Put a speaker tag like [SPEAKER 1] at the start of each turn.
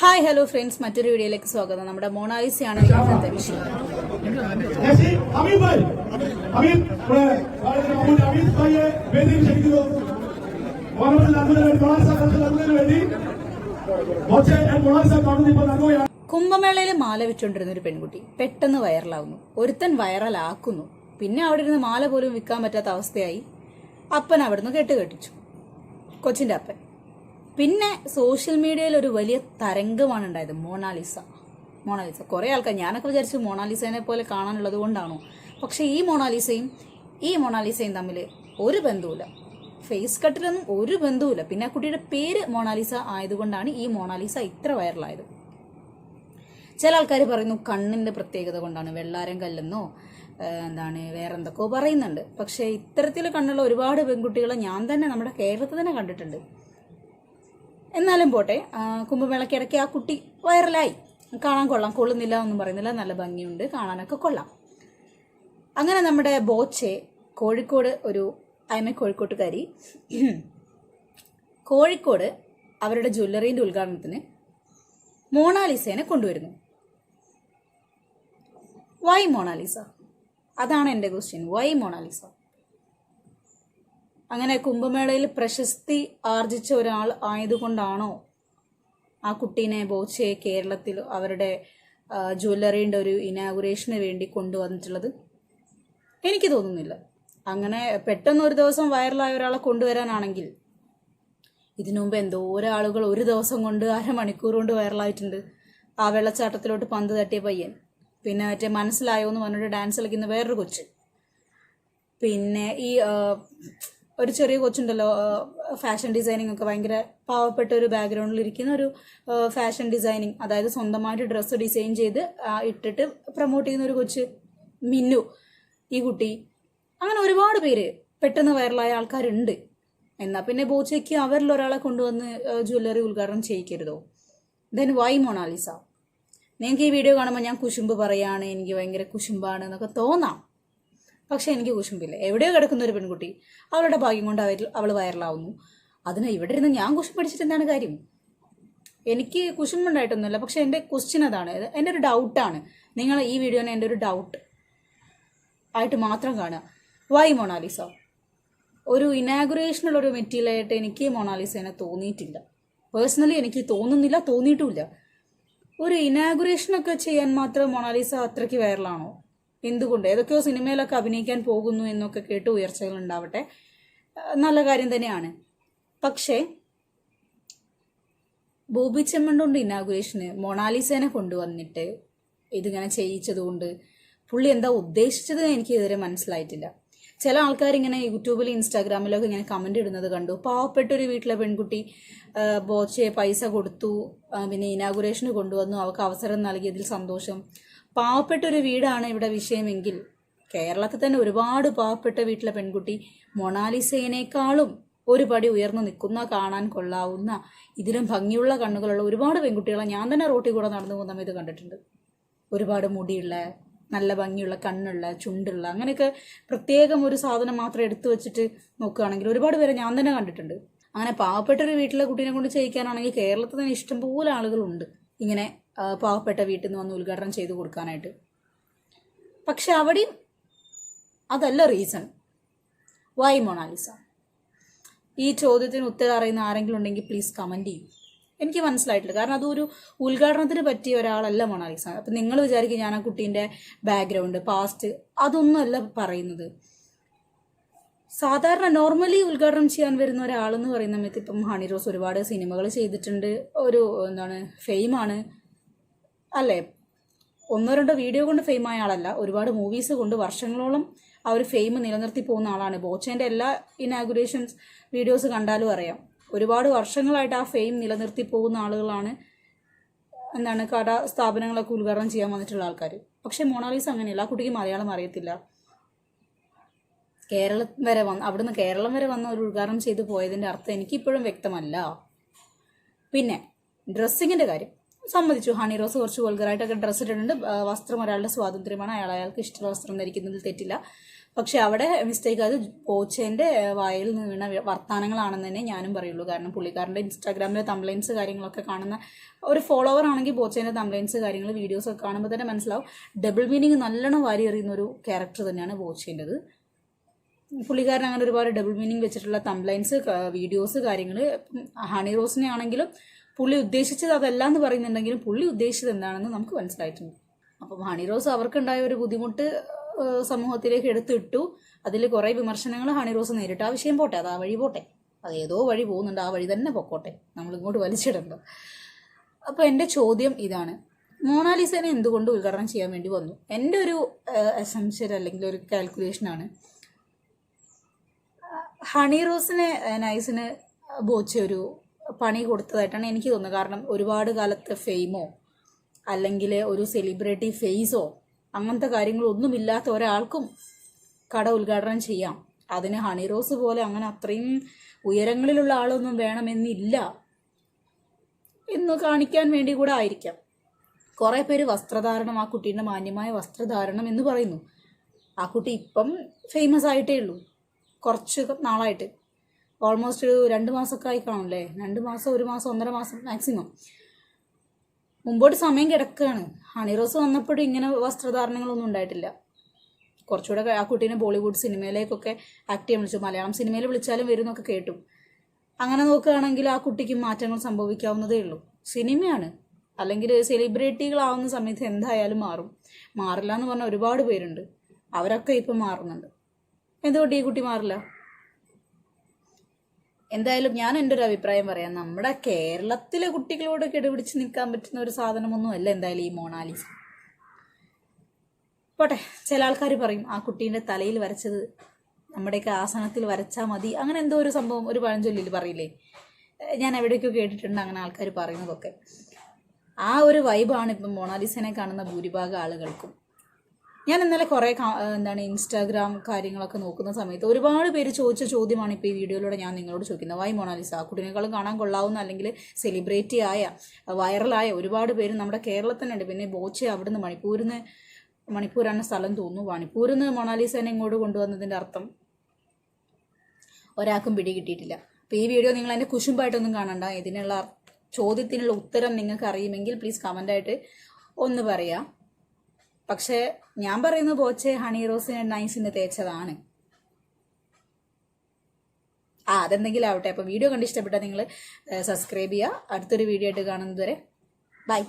[SPEAKER 1] Hi hello friends, മറ്റൊരു വീഡിയോയിലേക്ക് സ്വാഗതം. നമ്മുടെ മൊണാലിസയാണ് ഇന്നത്തെ വിഷയം. കുംഭമേളയിൽ മാല വിറ്റുകൊണ്ടിരുന്ന ഒരു പെൺകുട്ടി പെട്ടെന്ന് വൈറലാവുന്നു. ഒരുത്തൻ വൈറലാക്കുന്നു. പിന്നെ അവിടെ ഇരുന്ന് മാല പോലും വിൽക്കാൻ പറ്റാത്ത അവസ്ഥയായി. അപ്പൻ അവിടുന്ന് കെട്ടിച്ചു, കൊച്ചിന്റെ അപ്പൻ. പിന്നെ സോഷ്യൽ മീഡിയയിൽ ഒരു വലിയ തരംഗമാണ് ഉണ്ടായത്. മൊണാലിസ കുറെ ആൾക്കാർ, ഞാനൊക്കെ വിചാരിച്ചു മൊണാലിസേനെ പോലെ കാണാനുള്ളത് കൊണ്ടാണോ, പക്ഷെ ഈ മൊണാലിസയും തമ്മിൽ ഒരു ബന്ധവുമില്ല. ഫേസ് കട്ടിലൊന്നും ഒരു ബന്ധവുമില്ല. പിന്നെ ആ കുട്ടിയുടെ പേര് മൊണാലിസ ആയതുകൊണ്ടാണ് ഈ മൊണാലിസ ഇത്ര വൈറലായത്. ചില ആൾക്കാർ പറയുന്നു കണ്ണിന്റെ പ്രത്യേകത കൊണ്ടാണ്, വെള്ളാരം കല്ലെന്നോ വേറെ എന്തൊക്കെയോ പറയുന്നുണ്ട്. പക്ഷെ ഇത്തരത്തിൽ കണ്ണുള്ള ഒരുപാട് പെൺകുട്ടികളെ ഞാൻ തന്നെ നമ്മുടെ കേരളത്തിൽ തന്നെ കണ്ടിട്ടുണ്ട്. എന്നാലും പോട്ടെ, കുംഭമേളയ്ക്കിടയ്ക്ക് ആ കുട്ടി വൈറലായി. കാണാൻ കൊള്ളുന്നില്ല ഒന്നും പറയുന്നില്ല, നല്ല ഭംഗിയുണ്ട്, കാണാനൊക്കെ കൊള്ളാം. അങ്ങനെ നമ്മുടെ ബോച്ചെ കോഴിക്കോട് കോഴിക്കോട്ടുകാരി കോഴിക്കോട് അവരുടെ ജ്വല്ലറീൻ്റെ ഉദ്ഘാടനത്തിന് മൊണാലിസേനെ കൊണ്ടുവരുന്നു. Why Mona Lisa? അതാണ് എൻ്റെ ക്വസ്റ്റ്യൻ. Y Mona Lisa? അങ്ങനെ കുംഭമേളയിൽ പ്രശസ്തി ആർജിച്ച ഒരാൾ ആയതുകൊണ്ടാണോ ആ കുട്ടീനെ ബോച്ചെ കേരളത്തിൽ അവരുടെ ജ്വല്ലറിയുടെ ഒരു ഇനാഗുറേഷന് വേണ്ടി കൊണ്ടുവന്നിട്ടുള്ളത്? എനിക്ക് തോന്നുന്നില്ല. അങ്ങനെ പെട്ടെന്ന് ഒരു ദിവസം വൈറലായ ഒരാളെ കൊണ്ടുവരാനാണെങ്കിൽ, ഇതിനു മുമ്പ് എന്തോരം ആളുകൾ ഒരു ദിവസം കൊണ്ട് അരമണിക്കൂർ കൊണ്ട് വൈറലായിട്ടുണ്ട്. ആ വെള്ളച്ചാട്ടത്തിലോട്ട് പന്ത് തട്ടിയ പയ്യൻ, പിന്നെ മറ്റേ മനസ്സിലായോ എന്ന് പറഞ്ഞിട്ട് ഡാൻസ് കളിക്കുന്ന വേറൊരു കൊച്ച്, പിന്നെ ഈ ഒരു ചെറിയ കൊച്ചുണ്ടല്ലോ, ഫാഷൻ ഡിസൈനിങ് ഒക്കെ ഭയങ്കര പാവപ്പെട്ട ഒരു ബാക്ക്ഗ്രൗണ്ടിൽ ഇരിക്കുന്ന ഒരു ഫാഷൻ ഡിസൈനിങ്, അതായത് സ്വന്തമായിട്ട് ഡ്രസ്സ് ഡിസൈൻ ചെയ്ത് ഇട്ടിട്ട് പ്രൊമോട്ട് ചെയ്യുന്ന ഒരു കൊച്ച്, മിന്നു, ഈ കുട്ടി. അങ്ങനെ ഒരുപാട് പേര് പെട്ടെന്ന് വൈറലായ ആൾക്കാരുണ്ട്. എന്നാൽ പിന്നെ ബോച്ചയ്ക്ക് അവരിൽ ഒരാളെ കൊണ്ടുവന്ന് ജ്വല്ലറി ഉദ്ഘാടനം ചെയ്യിക്കരുതോ? Then Y Mona Lisa? നിങ്ങൾക്ക് ഈ വീഡിയോ കാണുമ്പോൾ ഞാൻ കുശുമ്പ് പറയാണ്, എനിക്ക് ഭയങ്കര കുശുമ്പാണ് എന്നൊക്കെ തോന്നാം. പക്ഷെ എനിക്ക് കുശുമ്പില്ല. എവിടെയോ കിടക്കുന്ന ഒരു പെൺകുട്ടി, അവളുടെ ഭാഗ്യം കൊണ്ട് അവൾ വൈറലാവുന്നു. അതിന് ഇവിടെ ഇരുന്ന് ഞാൻ കുശുമ്പ് പിടിച്ചിട്ട് എന്താണ് കാര്യം? എനിക്ക് കുശുമ്പുണ്ടായിട്ടൊന്നുമില്ല. പക്ഷെ എൻ്റെ ക്വസ്റ്റ്യൻ അതാണ്, എൻ്റെ ഒരു ഡൗട്ടാണ്. നിങ്ങൾ ഈ വീഡിയോനെ എൻ്റെ ഒരു ഡൗട്ട് ആയിട്ട് മാത്രം കാണുക. Why Mona Lisa? ഒരു ഇനാഗുറേഷനുള്ള ഒരു മെറ്റീരിയലായിട്ട് എനിക്ക് മൊണാലിസേനെ തോന്നിയിട്ടില്ല. പേഴ്സണലി എനിക്ക് തോന്നുന്നില്ല, തോന്നിയിട്ടുമില്ല. ഒരു ഇനാഗുറേഷനൊക്കെ ചെയ്യാൻ മാത്രം മൊണാലിസ അത്രയ്ക്ക് വൈറലാണോ? എന്തുകൊണ്ട്? ഏതൊക്കെയോ സിനിമയിലൊക്കെ അഭിനയിക്കാൻ പോകുന്നു എന്നൊക്കെ കേട്ട് ഉയർച്ചകൾ ഉണ്ടാവട്ടെ, നല്ല കാര്യം തന്നെയാണ്. പക്ഷേ ബോബി ചെമ്മണ്ണൂരിൻ്റെ ഇനാഗുറേഷന് മൊണാലിസേനെ കൊണ്ടുവന്നിട്ട് ഇതിങ്ങനെ ചെയ്യിച്ചതുകൊണ്ട് പുള്ളി എന്താ ഉദ്ദേശിച്ചത് എനിക്ക് ഇതുവരെ മനസ്സിലായിട്ടില്ല. ചില ആൾക്കാരിങ്ങനെ യൂട്യൂബിൽ ഇൻസ്റ്റാഗ്രാമിലൊക്കെ ഇങ്ങനെ കമന്റ് ഇടുന്നത് കണ്ടു. പാവപ്പെട്ട ഒരു വീട്ടിലെ പെൺകുട്ടി ബോച്ചയെ പൈസ കൊടുത്തു, പിന്നെ ഇനാഗുറേഷന് കൊണ്ടുവന്നു, അവൾക്ക് അവസരം നൽകിയതിൽ സന്തോഷം. പാവപ്പെട്ട ഒരു വീടാണ് ഇവിടെ വിഷയമെങ്കിൽ, കേരളത്തിൽ തന്നെ ഒരുപാട് പാവപ്പെട്ട വീട്ടിലെ പെൺകുട്ടി മൊണാലിസേനേക്കാളും ഒരു പടി ഉയർന്നു നിൽക്കുന്ന, കാണാൻ കൊള്ളാവുന്ന, ഇതിലും ഭംഗിയുള്ള കണ്ണുകളുള്ള ഒരുപാട് പെൺകുട്ടികളെ ഞാൻ തന്നെ റോട്ടിൽ കൂടെ നടന്നു പോകുന്ന സമയത്ത് കണ്ടിട്ടുണ്ട്. ഒരുപാട് മുടിയുള്ള, നല്ല ഭംഗിയുള്ള കണ്ണുള്ള, ചുണ്ടുള്ള, അങ്ങനെയൊക്കെ പ്രത്യേകം ഒരു സാധനം മാത്രം എടുത്തു വെച്ചിട്ട് നോക്കുകയാണെങ്കിൽ ഒരുപാട് പേരെ ഞാൻ തന്നെ കണ്ടിട്ടുണ്ട്. അങ്ങനെ പാവപ്പെട്ട ഒരു വീട്ടിലെ കുട്ടീനെ കൊണ്ട് ചെയ്യിക്കാനാണെങ്കിൽ കേരളത്തിൽ തന്നെ ഇഷ്ടംപോലെ ആളുകളുണ്ട് ഇങ്ങനെ പാവപ്പെട്ട വീട്ടിൽ നിന്ന് വന്ന് ഉദ്ഘാടനം ചെയ്ത് കൊടുക്കാനായിട്ട്. പക്ഷെ അവിടെയും അതല്ല റീസൺ. Y Mona Lisa? ഈ ചോദ്യത്തിന് ഉത്തരം അറിയുന്ന ആരെങ്കിലും ഉണ്ടെങ്കിൽ പ്ലീസ് കമൻറ്റ് ചെയ്യൂ. എനിക്ക് മനസ്സിലായിട്ടില്ല. കാരണം അതൊരു ഉദ്ഘാടനത്തിന് പറ്റിയ ഒരാളല്ല മൊണാലിസ. അപ്പം നിങ്ങൾ വിചാരിക്കും ഞാൻ ആ കുട്ടീൻ്റെ ബാക്ക്ഗ്രൗണ്ട്, പാസ്റ്റ്, അതൊന്നുമല്ല പറയുന്നത്. സാധാരണ നോർമലി ഉദ്ഘാടനം ചെയ്യാൻ വരുന്ന ഒരാളെന്ന് പറയുന്ന സമയത്ത്, ഇപ്പം ഹണി റോസ് ഒരുപാട് സിനിമകൾ ചെയ്തിട്ടുണ്ട്, ഒരു ഫെയിമാണ് അല്ലേ? ഒന്നോ രണ്ടോ വീഡിയോ കൊണ്ട് ഫെയിം ആയ ആളല്ല, ഒരുപാട് മൂവീസ് കൊണ്ട് വർഷങ്ങളോളം ആ ഒരു ഫെയിം നിലനിർത്തി പോകുന്ന ആളാണ്. ബോച്ചേൻ്റെ എല്ലാ ഇനാഗുറേഷൻസ് വീഡിയോസ് കണ്ടാലും അറിയാം, ഒരുപാട് വർഷങ്ങളായിട്ട് ആ ഫെയിം നിലനിർത്തി പോകുന്ന ആളുകളാണ് കട സ്ഥാപനങ്ങളൊക്കെ ഉദ്ഘാടനം ചെയ്യാൻ വന്നിട്ടുള്ള ആൾക്കാർ. പക്ഷെ മൊണാലിസ അങ്ങനെയല്ല. ആ കുട്ടിക്ക് മലയാളം അറിയത്തില്ല. അവിടുന്ന് കേരളം വരെ വന്ന ഒരു ഉദ്ഘാടനം ചെയ്തു പോയതിൻ്റെ അർത്ഥം എനിക്കിപ്പോഴും വ്യക്തമല്ല. പിന്നെ ഡ്രസ്സിങ്ങിൻ്റെ കാര്യം, സമ്മതിച്ചു, ഹണി റോസ് കുറച്ച് വൾഗറായിട്ടൊക്കെ ഡ്രസ്സ് ഇട്ടിട്ടുണ്ട്. വസ്ത്രം ഒരാളുടെ സ്വാതന്ത്ര്യമാണ്, അയാൾക്ക് ഇഷ്ടമുള്ള വസ്ത്രം ധരിക്കുന്നതിൽ തെറ്റില്ല. പക്ഷെ അവിടെ മിസ്റ്റേക്ക് അത് ബോച്ചേന്റെ വായിൽ നിന്ന് വീണ വർത്താനങ്ങളാണെന്ന് തന്നെ ഞാനും പറയുള്ളൂ. കാരണം പുള്ളിക്കാരൻ്റെ ഇൻസ്റ്റാഗ്രാമിലെ തംബ്ലൈൻസ് കാര്യങ്ങളൊക്കെ കാണുന്ന ഒരു ഫോളോവർ ആണെങ്കിൽ ബോച്ചേന്റെ തംബ്ലൈൻസ് കാര്യങ്ങൾ വീഡിയോസ് ഒക്കെ കാണുമ്പോൾ തന്നെ മനസ്സിലാവും ഡബിൾ മീനിങ് നല്ലോണം വാരി എറിയുന്ന ഒരു ക്യാരക്ടർ തന്നെയാണ് ബോച്ചേൻ്റെത്. പുള്ളിക്കാരൻ അങ്ങനെ ഒരുപാട് ഡബിൾ മീനിങ് വെച്ചിട്ടുള്ള തംബ്ലൈൻസ് വീഡിയോസ് കാര്യങ്ങൾ. ഹണി റോസിനെ ആണെങ്കിലും പുള്ളി ഉദ്ദേശിച്ചത് അതല്ല എന്ന് പറയുന്നുണ്ടെങ്കിലും പുള്ളി ഉദ്ദേശിച്ചത് എന്താണെന്ന് നമുക്ക് മനസ്സിലായിട്ടുണ്ട്. അപ്പം ഹണി റോസ് അവർക്കുണ്ടായ ഒരു ബുദ്ധിമുട്ട് സമൂഹത്തിലേക്ക് എടുത്തിട്ടു. അതിൽ കുറേ വിമർശനങ്ങൾ ഹണി റോസ് നേരിട്ട്. ആ വിഷയം പോട്ടെ, അത് ആ വഴി പോട്ടെ, അത് ഏതോ വഴി പോകുന്നുണ്ട്, ആ വഴി തന്നെ പൊക്കോട്ടെ, നമ്മളിങ്ങോട്ട് വലിച്ചിടണ്ടോ. അപ്പോൾ എൻ്റെ ചോദ്യം ഇതാണ്, മൊണാലിസനെ എന്തുകൊണ്ട് ഉദ്ഘാടനം ചെയ്യാൻ വേണ്ടി വന്നു? എൻ്റെ ഒരു അസംഷൻ അല്ലെങ്കിൽ ഒരു കാൽക്കുലേഷനാണ്, ഹണി റോസിനെ നൈസിന് ബോച്ച ഒരു പണി കൊടുത്തതായിട്ടാണ് എനിക്ക് തോന്നുന്നത്. കാരണം ഒരുപാട് കാലത്തെ ഫെയിമോ അല്ലെങ്കിൽ ഒരു സെലിബ്രിറ്റി ഫേസോ അങ്ങനത്തെ കാര്യങ്ങളൊന്നുമില്ലാത്ത ഒരാൾക്കും കട ഉദ്ഘാടനം ചെയ്യാം. അതിന് ഹണി റോസ് പോലെ അങ്ങനെ അത്രയും ഉയരങ്ങളിലുള്ള ആളൊന്നും വേണമെന്നില്ല എന്ന് കാണിക്കാൻ വേണ്ടി കൂടെ ആയിരിക്കാം. കുറേ പേര് വസ്ത്രധാരണം, ആ കുട്ടീൻ്റെ മാന്യമായ വസ്ത്രധാരണം എന്ന് പറയുന്നു. ആ കുട്ടി ഇപ്പം ഫേമസ് ആയിട്ടേ ഉള്ളൂ, കുറച്ച് നാളായിട്ട്, ഓൾമോസ്റ്റ് ഒരു 2 മാസമൊക്കെ ആയി കാണുമല്ലേ, 2 മാസം 1 മാസം 1.5 മാസം മാക്സിമം. മുമ്പോട്ട് സമയം കിടക്കുകയാണ്. ഹണി റോസ് വന്നപ്പോഴും ഇങ്ങനെ വസ്ത്രധാരണങ്ങളൊന്നും ഉണ്ടായിട്ടില്ല. കുറച്ചുകൂടെ ആ കുട്ടീനെ ബോളിവുഡ് സിനിമയിലേക്കൊക്കെ ആക്ട് ചെയ്യാൻ വിളിച്ചു, മലയാളം സിനിമയിൽ വിളിച്ചാലും വരുന്നൊക്കെ കേട്ടു. അങ്ങനെ നോക്കുകയാണെങ്കിൽ ആ കുട്ടിക്ക് മാറ്റങ്ങൾ സംഭവിക്കാവുന്നതേ ഉള്ളൂ. സിനിമയാണ്, അല്ലെങ്കിൽ സെലിബ്രിറ്റികളാവുന്ന സമയത്ത് എന്തായാലും മാറും. മാറില്ല എന്ന് പറഞ്ഞാൽ ഒരുപാട് പേരുണ്ട്, അവരൊക്കെ ഇപ്പം മാറുന്നുണ്ട്. എന്തുകൊണ്ട് ഈ കുട്ടി മാറില്ല? എന്തായാലും ഞാൻ എൻ്റെ ഒരു അഭിപ്രായം പറയാം, നമ്മുടെ കേരളത്തിലെ കുട്ടികളോട് കിടപിടിച്ച് നിൽക്കാൻ പറ്റുന്ന ഒരു സാധനമൊന്നും അല്ല എന്തായാലും ഈ മൊണാലിസ. പോട്ടെ, ചില ആൾക്കാർ പറയും ആ കുട്ടീൻ്റെ തലയിൽ വരച്ചത് നമ്മുടെയൊക്കെ ആസനത്തിൽ വരച്ചാൽ മതി, അങ്ങനെ എന്തോ ഒരു സംഭവം ഒരു പഴഞ്ചൊല്ലിൽ പറയില്ലേ, ഞാൻ എവിടേക്കോ കേട്ടിട്ടുണ്ട് അങ്ങനെ ആൾക്കാർ പറയുന്നതൊക്കെ. ആ ഒരു വൈബാണ് ഇപ്പം മൊണാലിസനെ കാണുന്ന ഭൂരിഭാഗം ആളുകൾക്കും. ഞാൻ ഇന്നലെ കുറേ ഇൻസ്റ്റാഗ്രാം കാര്യങ്ങളൊക്കെ നോക്കുന്ന സമയത്ത് ഒരുപാട് പേര് ചോദിച്ച ചോദ്യമാണ് ഇപ്പോൾ ഈ വീഡിയോയിലൂടെ ഞാൻ നിങ്ങളോട് ചോദിക്കുന്നത്. Why Mona Lisa? ആ കുട്ടിനേക്കാളും കാണാൻ കൊള്ളാവുന്ന അല്ലെങ്കിൽ സെലിബ്രിറ്റി ആയ വൈറലായ ഒരുപാട് പേര് നമ്മുടെ കേരളത്തിനുണ്ട്. പിന്നെ ബോച്ച അവിടുന്ന് മണിപ്പൂരാണ് സ്ഥലം തോന്നുന്നു, മണിപ്പൂരിൽ നിന്ന് മൊണാലിസനെ ഇങ്ങോട്ട് കൊണ്ടുവന്നതിൻ്റെ അർത്ഥം ഒരാൾക്കും പിടി കിട്ടിയിട്ടില്ല. അപ്പോൾ ഈ വീഡിയോ നിങ്ങൾ എൻ്റെ കുശുമ്പായിട്ടൊന്നും കാണണ്ട. ഇതിനുള്ള ചോദ്യത്തിനുള്ള ഉത്തരം നിങ്ങൾക്ക് അറിയുമെങ്കിൽ പ്ലീസ് കമൻ്റായിട്ട് ഒന്ന് പറയാം. പക്ഷേ ഞാൻ പറയുന്നത് ബോച്ചെ ഹണി റോസിനെ നൈസിന് തേച്ചതാണ്. അതെന്തെങ്കിലും ആവട്ടെ. അപ്പോൾ വീഡിയോ കണ്ട് ഇഷ്ടപ്പെട്ടാൽ നിങ്ങൾ സബ്സ്ക്രൈബ് ചെയ്യുക. അടുത്തൊരു വീഡിയോ ആയിട്ട് കാണുന്നത് വരെ ബൈ.